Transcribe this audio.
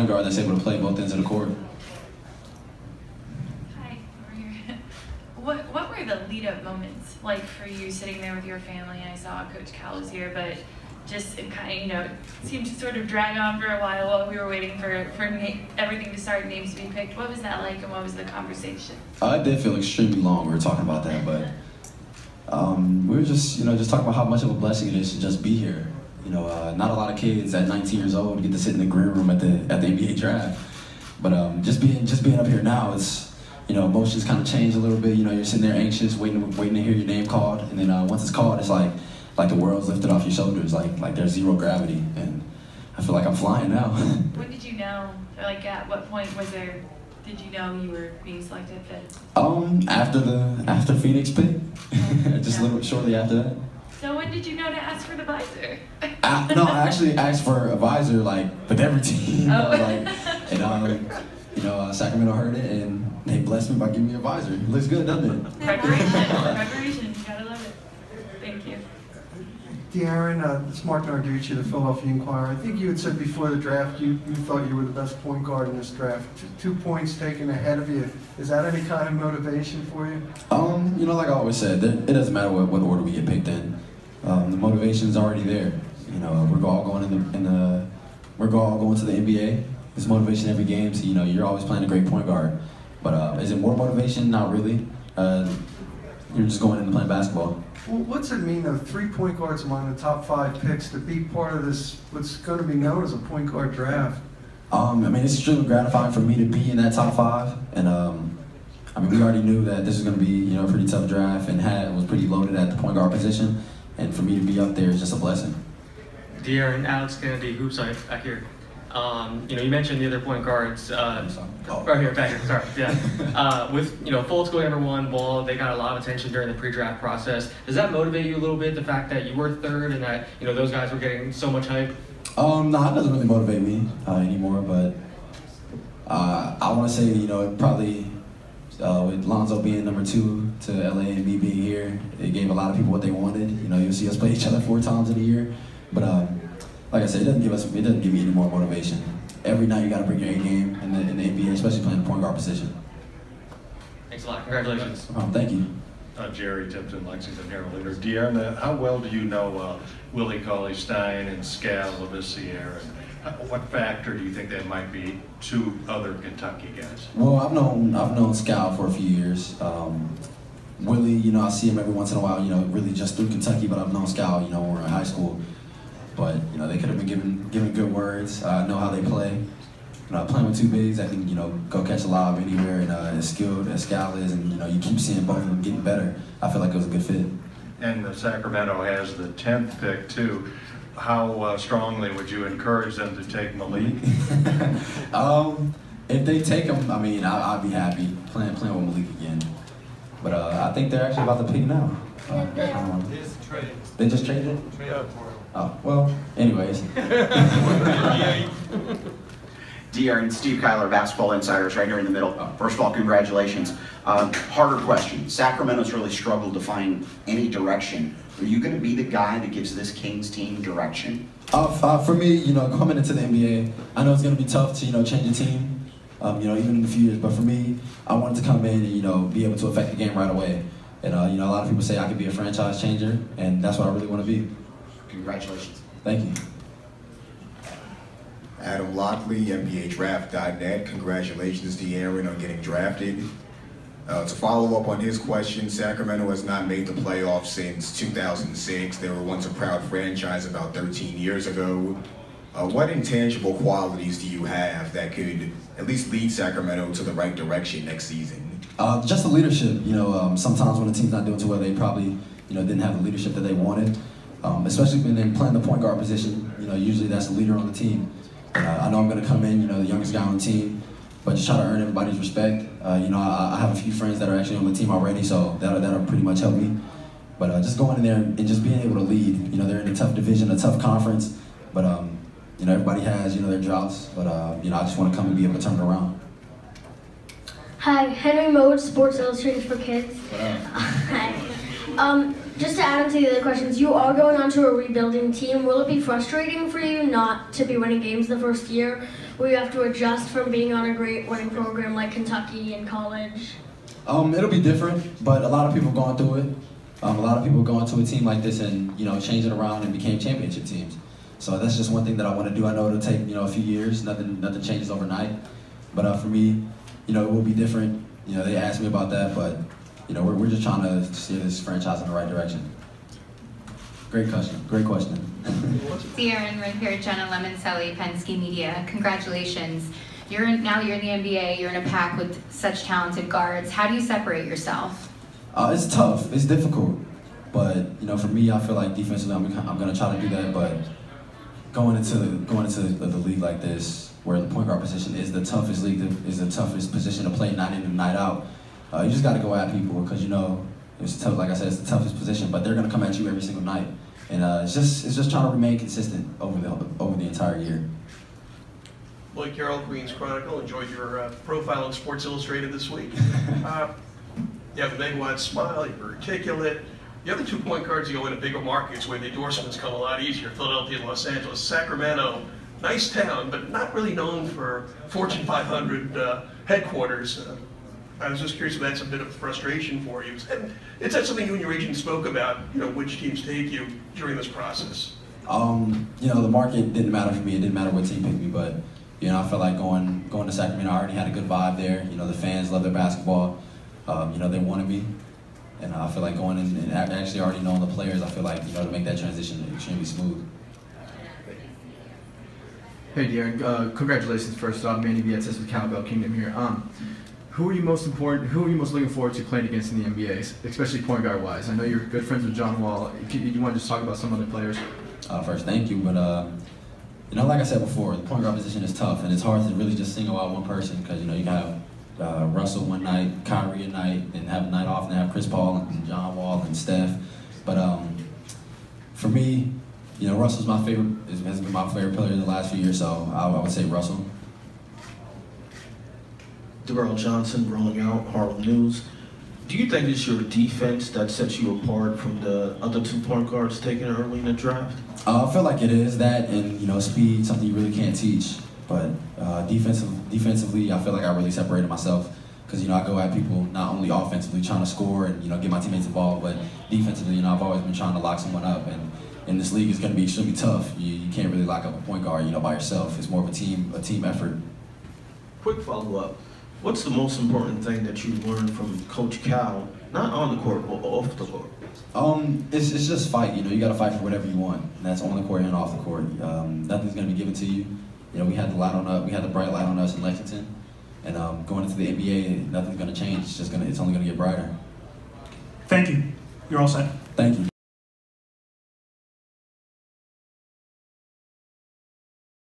point guard that's able to play both ends of the court. Hi, over here. What were the lead-up moments like for you sitting there with your family? I saw Coach Cal was here, but just it kind of, it seemed to sort of drag on for a while we were waiting for everything to start, names to be picked. What was that like, and what was the conversation? It did feel extremely long. We were talking about that, but we were just talking about how much of a blessing it is to just be here. Not a lot of kids at 19 years old get to sit in the green room at the NBA draft. But just being up here now, it's emotions kind of change a little bit. You're sitting there anxious, waiting to hear your name called, and then once it's called, it's like the world's lifted off your shoulders, like there's zero gravity, and I feel like I'm flying now. When did you know, or like at what point did you know you were being selected? After Phoenix pick, just a little bit shortly after that. So when did you know to ask for the visor? No, I actually asked for a visor with every team. Sacramento heard it and they blessed me by giving me a visor. It looks good, doesn't it? Preparation, you gotta love it. Thank you. De'Aaron, it's Mark Narducci, the Philadelphia Inquirer. I think you had said before the draft you thought you were the best point guard in this draft. 2 points taken ahead of you. Is that any kind of motivation for you? Like I always said, it doesn't matter what order we get picked in. The motivation's already there. We're all going to the NBA. It's motivation every game. So you're always playing a great point guard. But is it more motivation? Not really. You're just going in and playing basketball. Well, what's it mean, though, 3 point guards among the top 5 picks to be part of this, what's going to be known as a point guard draft? It's extremely gratifying for me to be in that top 5, and we already knew that this was going to be a pretty tough draft, and was pretty loaded at the point guard position, and for me to be up there is just a blessing. De'Aaron, Alex Kennedy, Hoops back here. You mentioned the other point guards. Right here, back here. Sorry. Yeah. With Fultz going #1, Ball, they got a lot of attention during the pre-draft process. Does that motivate you a little bit? The fact that you were third and that those guys were getting so much hype. No, it doesn't really motivate me anymore. But I want to say probably with Lonzo being #2 to LA and me being here, it gave a lot of people what they wanted. You'll see us play each other 4 times in a year, but. Like I said, it doesn't give me any more motivation. Every night you got to bring your A game in the NBA, especially playing the point guard position. Thanks a lot. Congratulations. Thank you. Jerry Tipton, Lexington Herald Leader. De'Aaron, how well do you know Willie Cauley-Stein and Scal Labissiere, and what factor do you think that might be to other Kentucky guys? Well, I've known Scal for a few years. Willie, I see him every once in a while. Really just through Kentucky, but I've known Scal, when we were in high school. But they could have been given good words. I know how they play. Playing with 2 bigs, I can go catch a lob anywhere, and as skilled as Scal is, and you keep seeing both of them getting better. I feel like it was a good fit. And Sacramento has the 10th pick too. How strongly would you encourage them to take Malik? If they take him, I'd be happy playing with Malik again. But I think they're actually about to pick now. They just traded? Oh, well, anyways. De'Aaron, Steve Kyler, Basketball Insiders, right here in the middle. First of all, congratulations. Harder question. Sacramento's really struggled to find any direction. Are you going to be the guy that gives this Kings team direction? For me, coming into the NBA, I know it's going to be tough to, change a team, even in a few years. But for me, I wanted to come in and, be able to affect the game right away. And, a lot of people say I could be a franchise changer, and that's what I really want to be. Congratulations. Thank you. Adam Lockley, NBADraft.net. Congratulations, De'Aaron, on getting drafted. To follow up on his question, Sacramento has not made the playoffs since 2006. They were once a proud franchise about 13 years ago. What intangible qualities do you have that could at least lead Sacramento to the right direction next season? Just the leadership. Sometimes when the team's not doing too well, they probably didn't have the leadership that they wanted. Especially when they're playing the point guard position, usually that's the leader on the team. I know I'm going to come in, the youngest guy on the team, but just try to earn everybody's respect. I have a few friends that are actually on the team already, so that'll pretty much help me. But just going in there and just being able to lead. They're in a tough division, a tough conference, but everybody has their droughts. But I just want to come and be able to turn it around. Hi, Henry Mode, Sports Illustrated for Kids. Hi. Just to add on to the other questions, you are going on to a rebuilding team. Will it be frustrating for you not to be winning games the first year? Will you have to adjust from being on a great winning program like Kentucky in college? It'll be different, but a lot of people have gone through it. A lot of people go into a team like this and change it around and became championship teams. So that's just one thing that I want to do. I know it'll take a few years. Nothing changes overnight. But for me, it will be different. They asked me about that, but we're just trying to steer this franchise in the right direction. Great question. Great question. De'Aaron right here, Jenna Lemoncelli, Penske Media. Congratulations. Now you're in the NBA. You're in a pack with such talented guards. How do you separate yourself? It's tough. It's difficult. But for me, I feel like defensively, I'm going to try to do that. But going into the league like this, where the point guard position is the toughest league, is the toughest position to play night in and night out. You just got to go at people because it's tough. Like I said, it's the toughest position, but they're going to come at you every single night, and it's just trying to remain consistent over the entire year. Lloyd Carroll, Queens Chronicle. Enjoyed your profile on Sports Illustrated this week. You have a megawatt smile. You're articulate. The other 2 point guards you go into bigger markets where the endorsements come a lot easier. Philadelphia and Los Angeles. Sacramento, nice town, but not really known for Fortune 500 headquarters. I was just curious if that's a bit of frustration for you. Is that something you and your agent spoke about, which teams take you during this process? The market didn't matter for me. It didn't matter what team picked me, but I felt like going to Sacramento. I already had a good vibe there. The fans love their basketball. They wanted me, and I feel like going in and actually already knowing the players, I feel like to make that transition extremely smooth. Hey De'Aaron, congratulations first off. Manny Vietzes with Cowbell Kingdom here. Who are you most looking forward to playing against in the NBA, especially point guard wise? I know you're good friends with John Wall. You want to just talk about some other players? First, thank you, but like I said before, the point guard position is tough, and it's hard to really just single out one person because you got Russell one night, Kyrie a night, and have a night off, and have Chris Paul and John Wall and Steph. But for me, Russell's my favorite. Has been my favorite player in the last few years, so I would say Russell. Darrell Johnson, rolling out, Harlem News. Do you think it's your defense that sets you apart from the other 2 point guards taken early in the draft? I feel like it is that, and speed, something you really can't teach. But defensively, I feel like I really separated myself because I go at people not only offensively trying to score and get my teammates involved, but defensively, I've always been trying to lock someone up. And in this league, it's going to be extremely tough. You can't really lock up a point guard, by yourself. It's more of a team effort. Quick follow-up. What's the most important thing that you learned from Coach Cal, not on the court, but off the court? It's just fight. You got to fight for whatever you want. And that's on the court and off the court. Nothing's going to be given to you. We had the light on us. We had the bright light on us in Lexington, and going into the NBA, nothing's going to change. It's only going to get brighter. Thank you. You're all set. Thank you.